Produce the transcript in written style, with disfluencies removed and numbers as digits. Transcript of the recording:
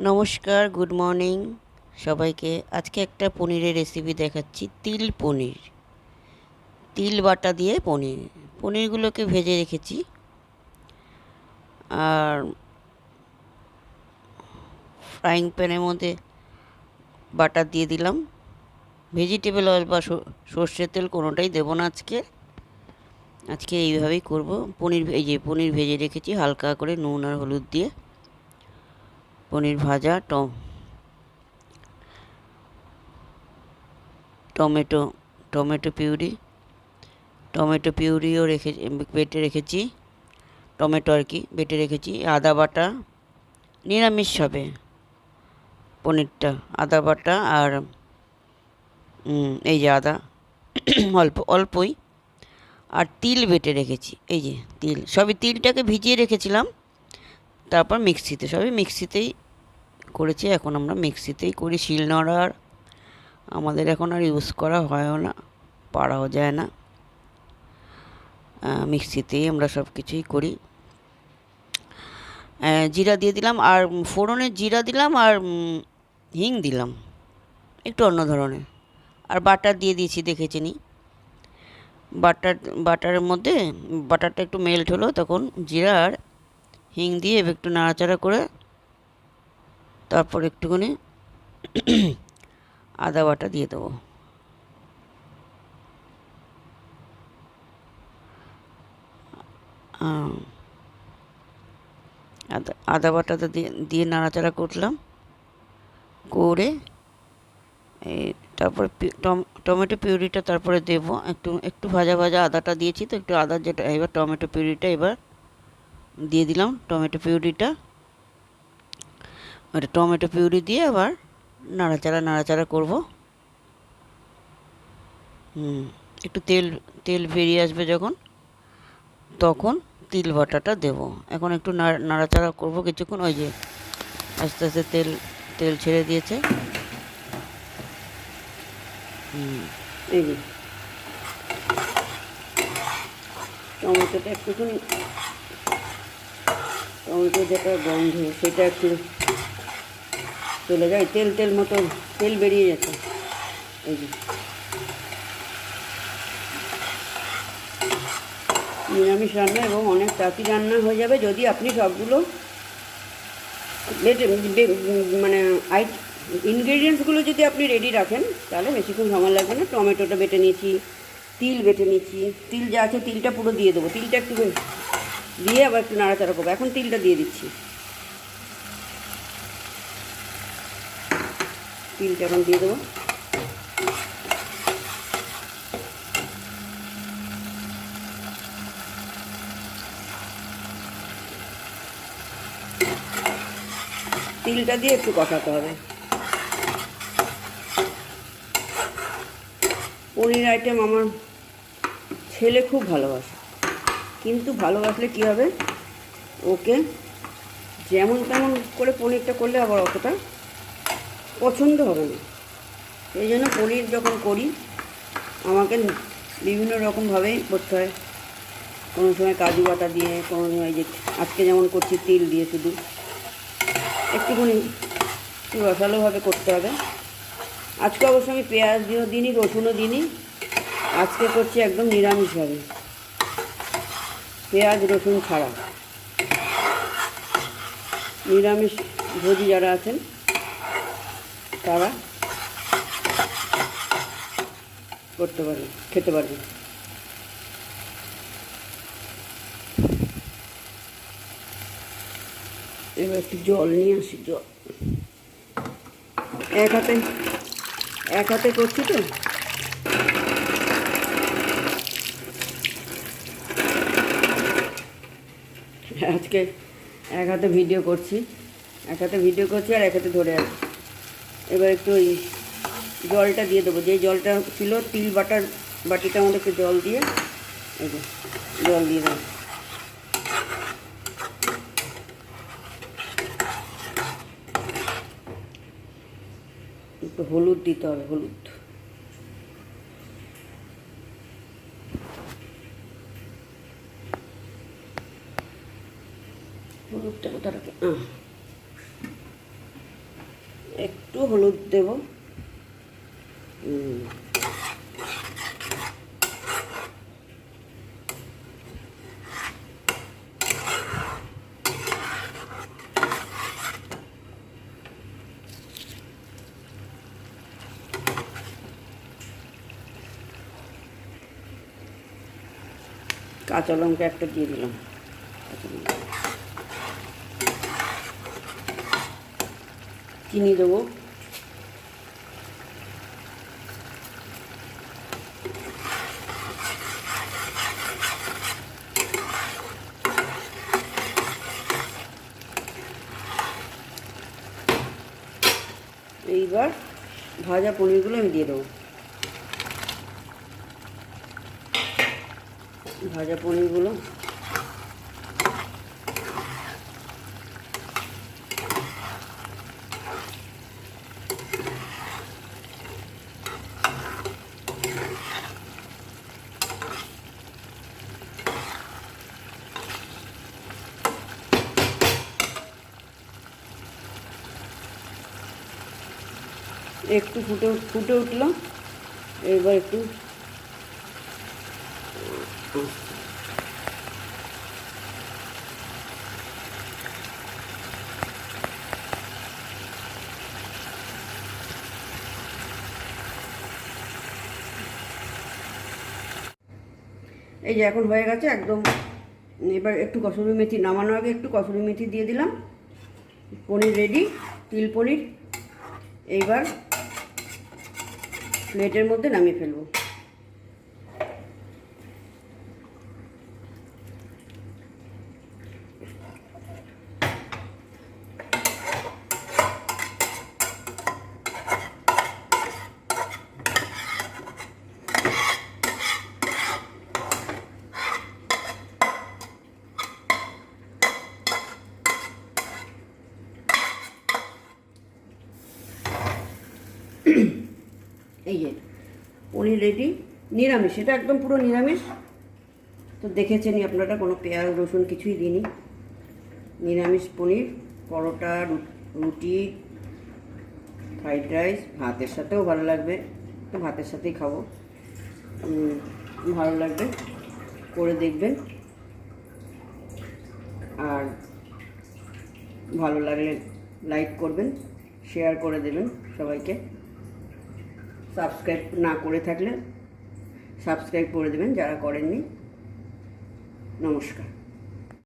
নমস্কার, good morning সবাইকে। আজকে একটা পনিরের রেসিপি দেখাচ্ছি, তিল পনির। তিল বাটা দিয়ে পনির। পনিরগুলোকে ভেজে রেখেছি, আর ফ্রাইং প্যানের মধ্যে বাটার দিয়ে দিলাম। ভেজিটেবল অয়েল বা সর্ষের তেল কোনোটাই দেবো না আজকে। আজকে এইভাবেই করব। পনির ভেজে রেখেছি হালকা করে নুন আর হলুদ দিয়ে। পনির ভাজা, টমেটো টমেটো পিউরি টমেটো পিউরিও বেটে রেখেছি। টমেটো আর কি বেটে রেখেছি। আদা বাটা, নিরামিষ হবে পনিরটা। আদা বাটা আর এই যে আদা অল্পই। আর তিল বেটে রেখেছি, এই যে তিল। সবই তিলটাকে ভিজিয়ে রেখেছিলাম, তারপর সবই মিক্সিতেই করেছি। এখন আমরা মিক্সিতেই করি, শিলনোড়ার আমাদের এখন আর ইউজ করা হয়ও না, পারাও যায় না। মিক্সিতেই আমরা সব কিছুই করি। জিরা দিয়ে দিলাম, আর ফোড়নে জিরা দিলাম, আর হিং দিলাম একটু অন্য ধরনের। আর বাটার দিয়ে দিয়েছি, দেখেছি নি। বাটারের মধ্যে বাটারটা একটু মেল্ট হলো, তখন জিরা আর হিং দিয়ে একটু নাড়াচাড়া করে তারপর একটুখানি আদা বাটা দিয়ে দেবো। আদা বাটাটা দিয়ে নাড়াচাড়া করলাম, করে তারপরে টমেটো পিউরিটা তারপরে দেবো। একটু একটু ভাজা ভাজা আদাটা দিয়েছি, তো একটু আদা যেটা, এবার টমেটো পিউরিটা এবার দিয়ে দিলাম। টমেটো পিউরি দিয়ে আবার নাড়াচাড়া করব। একটু তেল তেল বেরিয়ে আসবে যখন, তখন তিল বাটাটা দেবো। এখন একটু নাড়াচাড়া করব কিছুক্ষণ। ওই যে আস্তে আস্তে তেল ছেড়ে দিয়েছে। এই যে টমেটোটা একটুখানি, টমেটো যেটা গন্ধ সেটা একটু চলে যায়, তেল মতো তেল বেরিয়ে যাচ্ছে। এই যে নিরামিষ রান্না এবং অনেক তাড়াতাড়ি রান্না হয়ে যাবে যদি আপনি সবগুলো মানে ইনগ্রেডিয়েন্টসগুলো যদি আপনি রেডি রাখেন, তাহলে বেশিক্ষণ সময় লাগবে না। টমেটোটা বেটে নিয়েছি, তিল বেটে নিয়েছি, তিল যা আছে তিলটা পুরো দিয়ে দেবো। তিলটা একটু দিয়ে আবার একটু নাড়াচাড়া করবো। এখন তিলটা দিয়ে দিচ্ছি, তিলটা এখন দিয়ে দেবো। তিলটা দিয়ে একটু কষাতে হবে। পনির আইটেম আমার ছেলে খুব ভালোবাসে, কিন্তু ভালোবাসলে কী হবে, ওকে যেমন তেমন করে পনিরটা করলে আবার অতটা পছন্দ হবে না। সেই জন্য পনির যখন করি আমাকে বিভিন্ন রকমভাবেই করতে হয়। কোনো সময় কাজু বাটা দিয়ে, কোনো সময় যে আজকে যেমন করছি তিল দিয়ে শুধু একটুখানি রসালোভাবে করতে হবে। আজকে অবশ্য আমি পেঁয়াজ দিইনি, রসুনও দিইনি। আজকে করছি একদম নিরামিষভাবে, পেঁয়াজ রসুন ছাড়া। নিরামিষ ভোজী যারা আছেন তারা করতে পারবেন, খেতে পারবেন। এবার একটু জল নিয়ে আসি। জল এক হাতে করছি তো, আজকে এক হাতে ভিডিও করছি আর এক হাতে ধরে আছি। এবার একটু ওই জলটা দিয়ে দেবো, যে জলটা ছিল তিল বাটিটার মধ্যে একটু জল দিয়ে, এই যে জল দিয়ে দেবো। একটু হলুদ দিতে হবে, হলুদটা কোথা রাখে, একটু হলুদ দেব। কাঁচা লঙ্কা একটা দিয়ে দিলাম। চিনি দেবো। এইবার ভাজা পনিরগুলো আমি দিয়ে দেবো। ভাজা পনিরগুলো একটু ফুটে উঠলো। এবার একটু এই যে এখন হয়ে গেছে একদম। এবার একটু কসুরি মেথি, নামানোর আগে একটু কসুরি মেথি দিয়ে দিলাম। পনির রেডি, তিল পনির। এইবার প্লেটের মধ্যে নামিয়ে ফেলবো। এই যে পনির রেডি, নিরামিষ, এটা একদম পুরো নিরামিষ। তো দেখেছেনই আপনারা, কোনো পেঁয়াজ রসুন কিছুই দিইনি। নিরামিষ পনির, পরোটা, রুটি, ফ্রাইড রাইস, ভাতের সাথেও ভালো লাগবে। তো ভাতের সাথেই খাবো, ভালো লাগবে। করে দেখবেন, আর ভালো লাগলে লাইক করবেন, শেয়ার করে দেবেন সবাইকে। সাবস্ক্রাইব না করে থাকলে সাবস্ক্রাইব করে দেবেন যারা করেননি। নমস্কার।